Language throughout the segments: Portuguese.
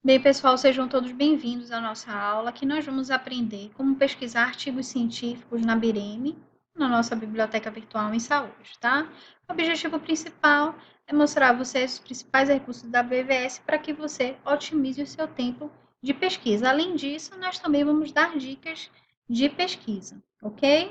Bem, pessoal, sejam todos bem-vindos à nossa aula. Aqui nós vamos aprender como pesquisar artigos científicos na BIREME, na nossa biblioteca virtual em saúde, tá? O objetivo principal é mostrar a vocês os principais recursos da BVS para que você otimize o seu tempo de pesquisa. Além disso, nós também vamos dar dicas de pesquisa, ok?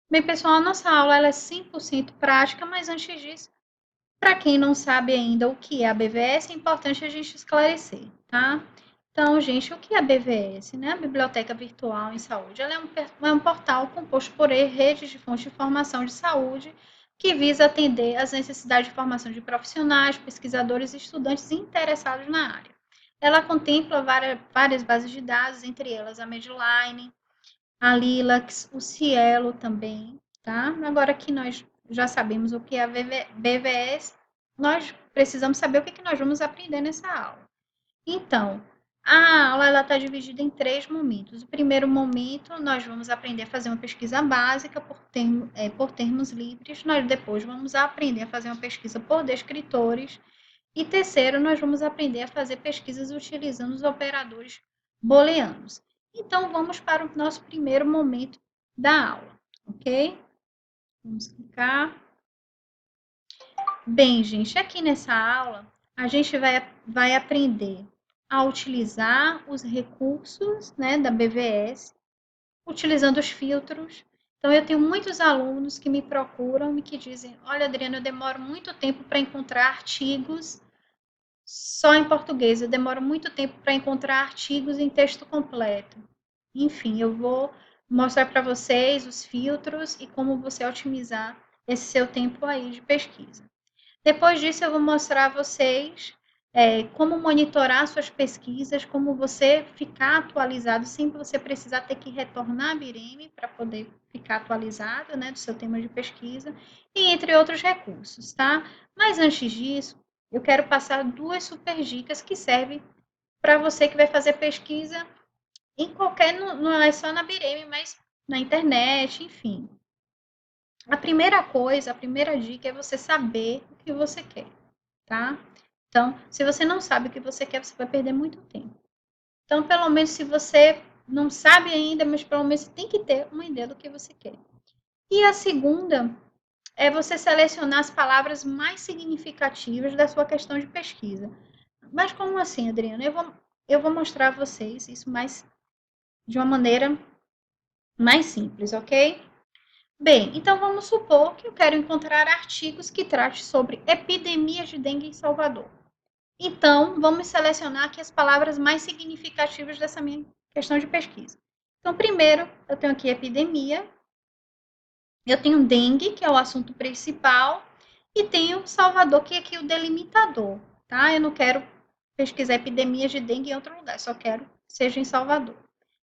Bem, pessoal, a nossa aula ela é 100% prática, mas antes disso, para quem não sabe ainda o que é a BVS, é importante a gente esclarecer, tá? Então, gente, o que é a BVS, né? A Biblioteca Virtual em Saúde. Ela é um portal composto por redes de fontes de informação de saúde que visa atender às necessidades de formação de profissionais, pesquisadores e estudantes interessados na área. Ela contempla várias bases de dados, entre elas a Medline, a Lilacs, o Cielo também, tá? Agora que nós já sabemos o que é a BVS, nós precisamos saber o que nós vamos aprender nessa aula. Então, a aula está dividida em 3 momentos. O primeiro momento, nós vamos aprender a fazer uma pesquisa básica por termos livres. Nós depois vamos aprender a fazer uma pesquisa por descritores. E terceiro, nós vamos aprender a fazer pesquisas utilizando os operadores booleanos. Então, vamos para o nosso primeiro momento da aula, ok? Vamos clicar. Bem, gente, aqui nessa aula, a gente vai aprender a utilizar os recursos, né, da BVS, utilizando os filtros. Então, eu tenho muitos alunos que me procuram e que dizem: olha, Adriana, eu demoro muito tempo para encontrar artigos só em português, eu demoro muito tempo para encontrar artigos em texto completo. Enfim, eu vou mostrar para vocês os filtros e como você otimizar esse seu tempo aí de pesquisa. Depois disso, eu vou mostrar a vocês como monitorar suas pesquisas, como você ficar atualizado sem você precisar ter que retornar a BIREME para poder ficar atualizado, né, do seu tema de pesquisa, e entre outros recursos, tá? Mas antes disso, eu quero passar 2 super dicas que servem para você que vai fazer pesquisa em qualquer, não é só na BIREME, mas na internet, enfim. A primeira coisa, a primeira dica é você saber o que você quer, tá? Então, se você não sabe o que você quer, você vai perder muito tempo. Então, pelo menos se você não sabe ainda, mas pelo menos você tem que ter uma ideia do que você quer. E a segunda é você selecionar as palavras mais significativas da sua questão de pesquisa. Mas como assim, Adriana? Eu vou mostrar a vocês isso mais de uma maneira mais simples, ok? Bem, então vamos supor que eu quero encontrar artigos que tratem sobre epidemias de dengue em Salvador. Então, vamos selecionar aqui as palavras mais significativas dessa minha questão de pesquisa. Então, primeiro, eu tenho aqui epidemia, eu tenho dengue, que é o assunto principal, e tenho Salvador, que é aqui o delimitador, tá? Eu não quero pesquisar epidemias de dengue em outro lugar, só quero que seja em Salvador.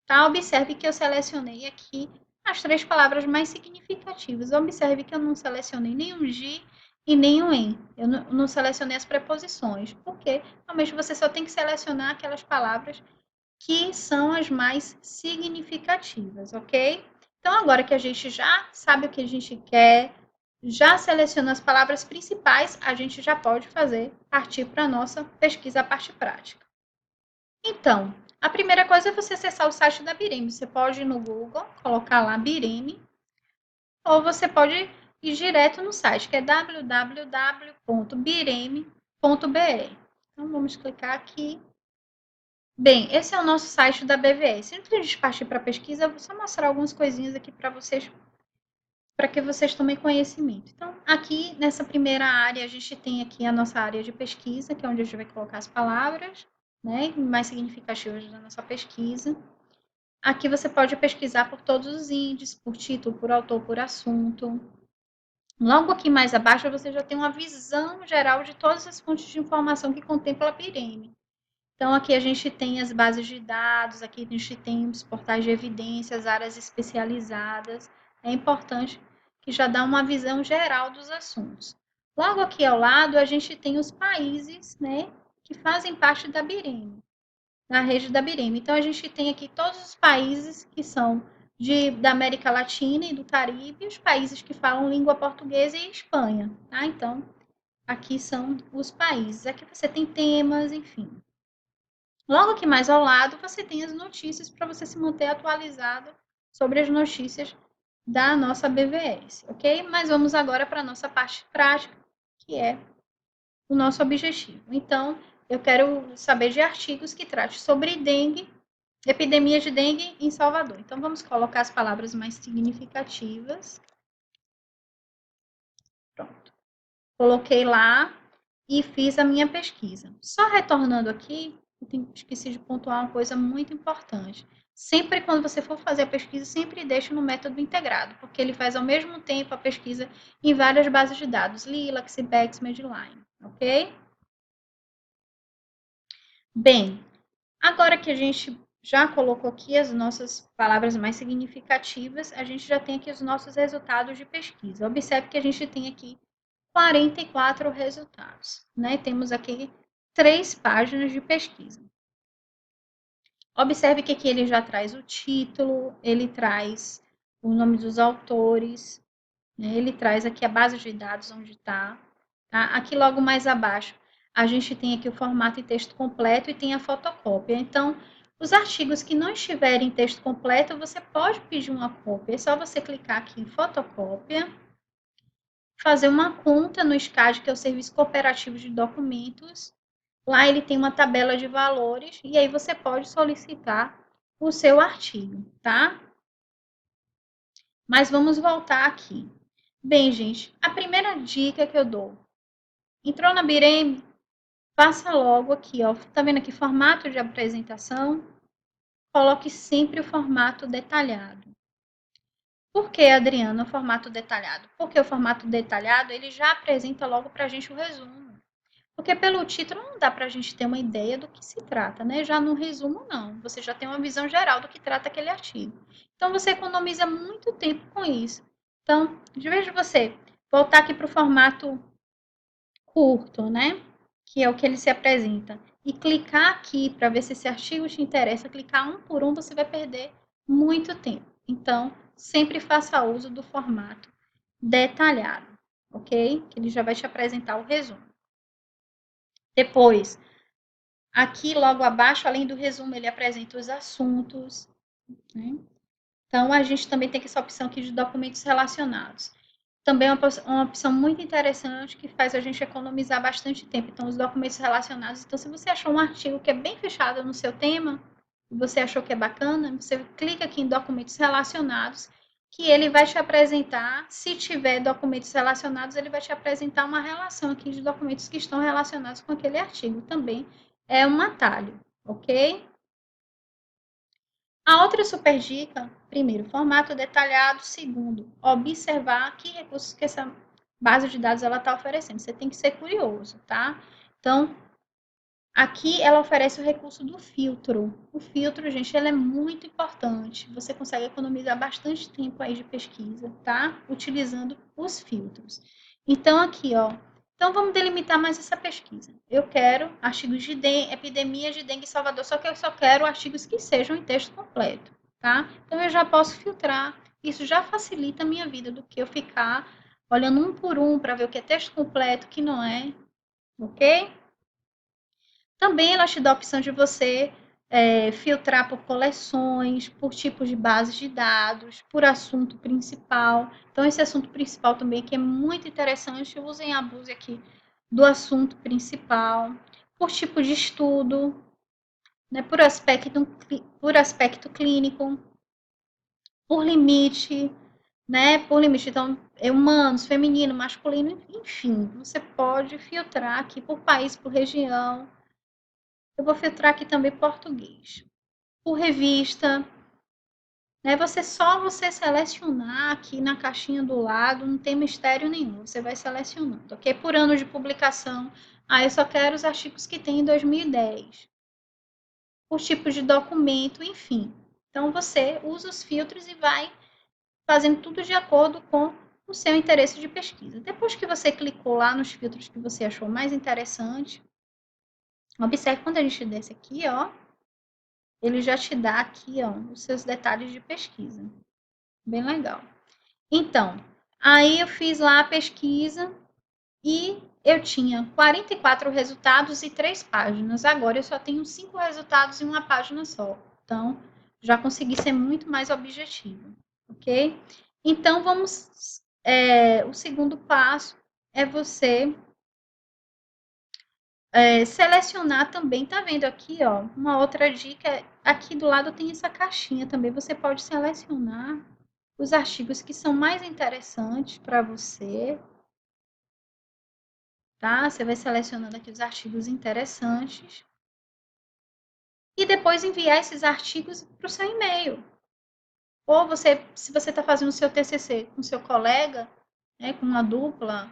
Tá? Observe que eu selecionei aqui as 3 palavras mais significativas. Observe que eu não selecionei nenhum de e nenhum em. Eu não selecionei as preposições, porque realmente você só tem que selecionar aquelas palavras que são as mais significativas, ok? Então, agora que a gente já sabe o que a gente quer, já selecionou as palavras principais, a gente já pode partir para a nossa pesquisa, a parte prática. Então, a primeira coisa é você acessar o site da BIREME. Você pode ir no Google, colocar lá BIREME, ou você pode ir direto no site, que é www.bireme.br. Então, vamos clicar aqui. Bem, esse é o nosso site da BVS. Antes de a gente partir para a pesquisa, eu vou só mostrar algumas coisinhas aqui para que vocês tomem conhecimento. Então, aqui nessa primeira área, a gente tem aqui a nossa área de pesquisa, que é onde a gente vai colocar as palavras, né, mais significativas da nossa pesquisa. Aqui você pode pesquisar por todos os índices, por título, por autor, por assunto. Logo aqui mais abaixo, você já tem uma visão geral de todas as fontes de informação que contempla a BIREME. Então, aqui a gente tem as bases de dados, aqui a gente tem os portais de evidências, áreas especializadas. É importante que já dá uma visão geral dos assuntos. Logo aqui ao lado, a gente tem os países, né, que fazem parte da BIREME, da rede da BIREME. Então, a gente tem aqui todos os países que são da América Latina e do Caribe, os países que falam língua portuguesa e Espanha, tá? Então, aqui são os países. Aqui você tem temas, enfim. Logo que mais ao lado, você tem as notícias para você se manter atualizado sobre as notícias da nossa BVS, ok? Mas vamos agora para a nossa parte prática, que é o nosso objetivo. Então, eu quero saber de artigos que tratem sobre dengue, epidemia de dengue em Salvador. Então, vamos colocar as palavras mais significativas. Pronto. Coloquei lá e fiz a minha pesquisa. Só retornando aqui, eu esqueci de pontuar uma coisa muito importante. Sempre quando você for fazer a pesquisa, sempre deixe no método integrado, porque ele faz ao mesmo tempo a pesquisa em várias bases de dados, Lilac, Cibex, Medline, ok? Bem, agora que a gente já colocou aqui as nossas palavras mais significativas, a gente já tem aqui os nossos resultados de pesquisa. Observe que a gente tem aqui 44 resultados, né? Temos aqui 3 páginas de pesquisa. Observe que aqui ele já traz o título, ele traz o nome dos autores, né? Ele traz aqui a base de dados onde está. Tá? Aqui logo mais abaixo, a gente tem aqui o formato em texto completo e tem a fotocópia. Então, os artigos que não estiverem em texto completo, você pode pedir uma cópia. É só você clicar aqui em fotocópia, fazer uma conta no SCAD, que é o Serviço Cooperativo de Documentos. Lá ele tem uma tabela de valores e aí você pode solicitar o seu artigo, tá? Mas vamos voltar aqui. Bem, gente, a primeira dica que eu dou. Entrou na Bireme, faça logo aqui, ó. Tá vendo aqui formato de apresentação? Coloque sempre o formato detalhado. Por que, Adriana, o formato detalhado? Porque o formato detalhado, ele já apresenta logo para a gente o resumo. Porque pelo título não dá para a gente ter uma ideia do que se trata, né? Já no resumo, não. Você já tem uma visão geral do que trata aquele artigo. Então, você economiza muito tempo com isso. Então, de vez de você voltar aqui para o formato curto, né? Que é o que ele se apresenta, e clicar aqui para ver se esse artigo te interessa, clicar um por um, você vai perder muito tempo. Então, sempre faça uso do formato detalhado, ok? Que ele já vai te apresentar o resumo. Depois, aqui logo abaixo, além do resumo, ele apresenta os assuntos, né? Então, a gente também tem essa opção aqui de documentos relacionados. Também é uma opção muito interessante que faz a gente economizar bastante tempo. Então, os documentos relacionados. Então, se você achou um artigo que é bem fechado no seu tema, e você achou que é bacana, você clica aqui em documentos relacionados, que ele vai te apresentar, se tiver documentos relacionados, ele vai te apresentar uma relação aqui de documentos que estão relacionados com aquele artigo. Também é um atalho, ok? A outra super dica, primeiro, formato detalhado. Segundo, observar que recursos que essa base de dados ela está oferecendo. Você tem que ser curioso, tá? Então, aqui ela oferece o recurso do filtro. O filtro, gente, ele é muito importante. Você consegue economizar bastante tempo aí de pesquisa, tá? Utilizando os filtros. Então, aqui, ó. Então, vamos delimitar mais essa pesquisa. Eu quero artigos de epidemia de dengue em Salvador, só que eu só quero artigos que sejam em texto completo, tá? Então, eu já posso filtrar. Isso já facilita a minha vida do que eu ficar olhando um por um para ver o que é texto completo, o que não é, ok? Também ela te dá a opção de você filtrar por coleções, por tipos de bases de dados, por assunto principal. Então, esse assunto principal também que é muito interessante, usem e abuse aqui do assunto principal, por tipo de estudo, né, por aspecto clínico, por limite, né, por limite. Então, é humanos, feminino, masculino, enfim, você pode filtrar aqui por país, por região. Eu vou filtrar aqui também português. Por revista, né? Você selecionar aqui na caixinha do lado, não tem mistério nenhum. Você vai selecionando, ok? Por ano de publicação. Ah, eu só quero os artigos que tem em 2010. Por tipo de documento, enfim. Então, você usa os filtros e vai fazendo tudo de acordo com o seu interesse de pesquisa. Depois que você clicou lá nos filtros que você achou mais interessante, observe quando a gente desce aqui, ó, ele já te dá aqui, ó, os seus detalhes de pesquisa. Bem legal. Então, aí eu fiz lá a pesquisa e eu tinha 44 resultados e 3 páginas. Agora eu só tenho 5 resultados em uma página só. Então, já consegui ser muito mais objetivo, ok? Então, o segundo passo é você selecionar também, tá vendo aqui, ó, uma outra dica, aqui do lado tem essa caixinha também, você pode selecionar os artigos que são mais interessantes para você, tá? Você vai selecionando aqui os artigos interessantes e depois enviar esses artigos para o seu e-mail. Ou você, se você está fazendo o seu TCC com seu colega, né, com uma dupla,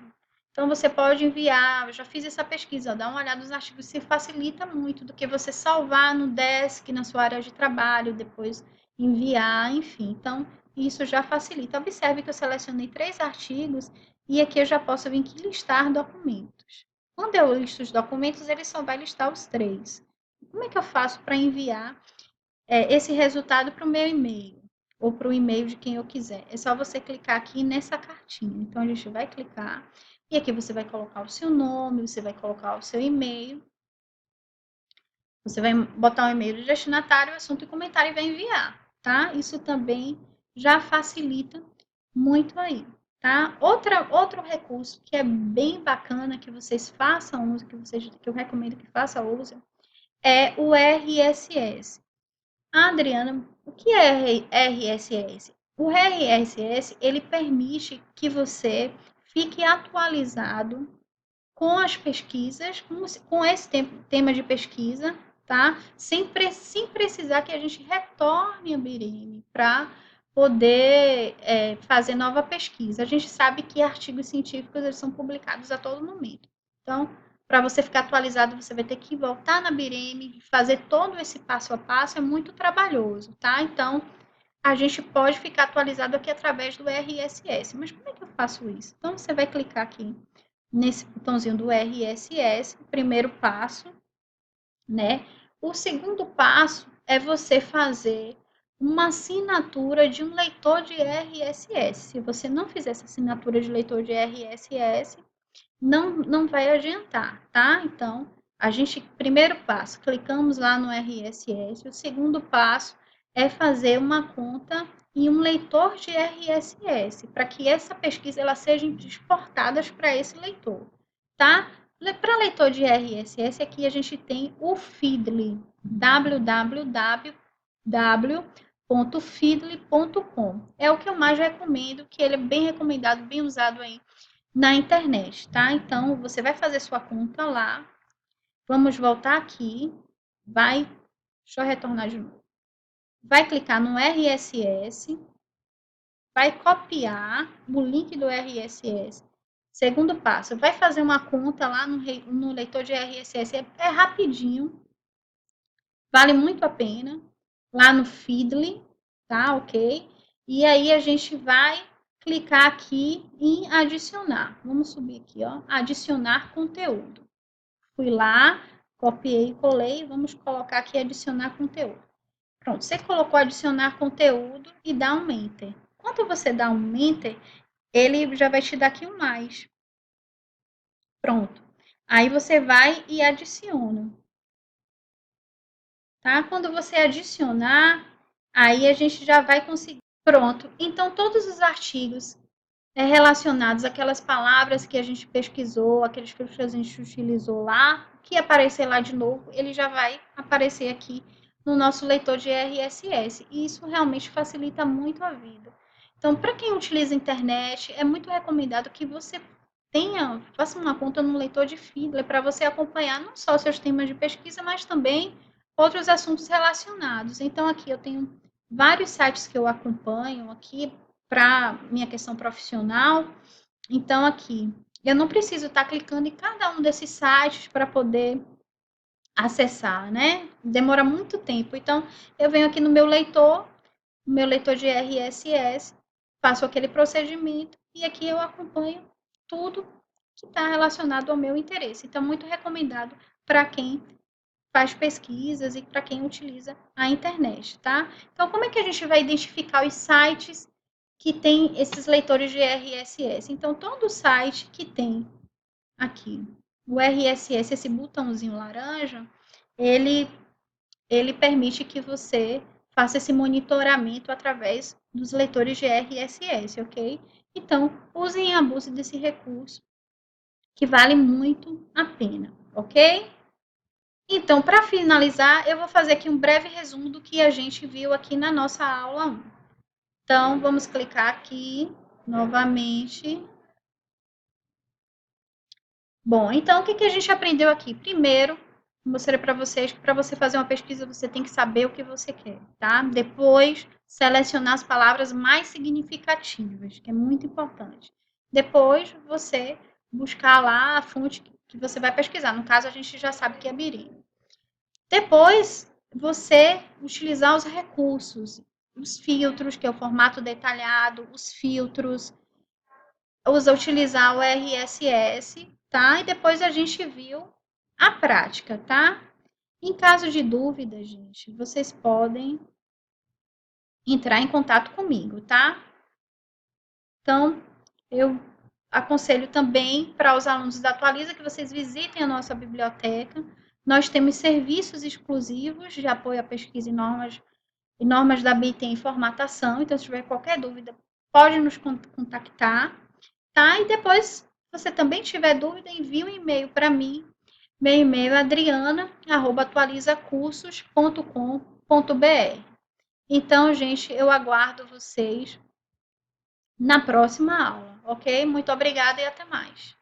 então você pode enviar, eu já fiz essa pesquisa, dá uma olhada nos artigos, se facilita muito do que você salvar no desk, na sua área de trabalho, depois enviar, enfim. Então, isso já facilita. Observe que eu selecionei 3 artigos e aqui eu já posso vir aqui listar documentos. Quando eu listo os documentos, ele só vai listar os 3. Como é que eu faço para enviar esse resultado para o meu e-mail? Ou para o e-mail de quem eu quiser. É só você clicar aqui nessa cartinha. Então, a gente vai clicar e aqui você vai colocar o seu nome, você vai colocar o seu e-mail. Você vai botar o e-mail do destinatário, assunto e comentário e vai enviar, tá? Isso também já facilita muito aí, tá? Outro recurso que é bem bacana que vocês façam uso, que eu recomendo que façam uso, é o RSS. Ah, Adriana, o que é RSS? O RSS, ele permite que você fique atualizado com as pesquisas, com esse tema de pesquisa, tá? Sem precisar que a gente retorne a BIREME para poder fazer nova pesquisa. A gente sabe que artigos científicos eles são publicados a todo momento. Então, para você ficar atualizado, você vai ter que voltar na BIREME, fazer todo esse passo a passo, é muito trabalhoso, tá? Então, a gente pode ficar atualizado aqui através do RSS. Mas como é que eu faço isso? Então, você vai clicar aqui nesse botãozinho do RSS, o primeiro passo, né? O segundo passo é você fazer uma assinatura de um leitor de RSS. Se você não fizer essa assinatura de leitor de RSS, não vai adiantar, tá? Então, primeiro passo, clicamos lá no RSS. O segundo passo é fazer uma conta em um leitor de RSS, para que essa pesquisa ela seja exportada para esse leitor, tá? Para leitor de RSS, aqui a gente tem o Feedly, www.feedly.com. É o que eu mais recomendo, que ele é bem recomendado, bem usado aí na internet, tá? Então, você vai fazer sua conta lá. Vamos voltar aqui. Deixa eu retornar de novo. Vai clicar no RSS, vai copiar o link do RSS. Segundo passo, vai fazer uma conta lá no leitor de RSS. É rapidinho, vale muito a pena. Lá no Feedly, tá? Ok? E aí a gente vai clicar aqui em adicionar. Vamos subir aqui, ó. Adicionar conteúdo. Fui lá, copiei e colei. Vamos colocar aqui adicionar conteúdo. Pronto, você colocou adicionar conteúdo e dá um enter. Quando você dá um enter, ele já vai te dar aqui um mais. Pronto. Aí você vai e adiciona. Tá? Quando você adicionar, aí a gente já vai conseguir. Pronto. Então, todos os artigos relacionados àquelas palavras que a gente pesquisou, aqueles que a gente utilizou lá, que aparecer lá de novo, ele já vai aparecer aqui no nosso leitor de RSS. E isso realmente facilita muito a vida. Então, para quem utiliza a internet, é muito recomendado que você faça uma conta no leitor de Feedly para você acompanhar não só seus temas de pesquisa, mas também outros assuntos relacionados. Então, aqui eu tenho vários sites que eu acompanho aqui para minha questão profissional. Então, aqui, eu não preciso estar clicando em cada um desses sites para poder acessar, né? Demora muito tempo. Então, eu venho aqui no meu leitor de RSS, faço aquele procedimento e aqui eu acompanho tudo que está relacionado ao meu interesse. Então, muito recomendado para quem faz pesquisas e para quem utiliza a internet, tá? Então, como é que a gente vai identificar os sites que tem esses leitores de RSS? Então, todo site que tem aqui. O RSS, esse botãozinho laranja, ele permite que você faça esse monitoramento através dos leitores de RSS, ok? Então, usem e abusem desse recurso, que vale muito a pena, ok? Então, para finalizar, eu vou fazer aqui um breve resumo do que a gente viu aqui na nossa aula 1. Então, vamos clicar aqui novamente. Bom, então, o que a gente aprendeu aqui? Primeiro, mostrei para vocês que para você fazer uma pesquisa, você tem que saber o que você quer, tá? Depois, selecionar as palavras mais significativas, que é muito importante. Depois, você buscar lá a fonte que você vai pesquisar. No caso, a gente já sabe que é Biri. Depois, você utilizar os recursos, os filtros, que é o formato detalhado, os filtros, utilizar o RSS, tá? E depois a gente viu a prática, tá? Em caso de dúvida, gente, vocês podem entrar em contato comigo, tá? Então, eu aconselho também para os alunos da Atualiza que vocês visitem a nossa biblioteca. Nós temos serviços exclusivos de apoio à pesquisa e normas da BIT em formatação. Então, se tiver qualquer dúvida, pode nos contactar, tá? E depois, se você também tiver dúvida, envie um e-mail para mim. Meu e-mail é adriana@atualizacursos.com.br. Então, gente, eu aguardo vocês na próxima aula, ok? Muito obrigada e até mais.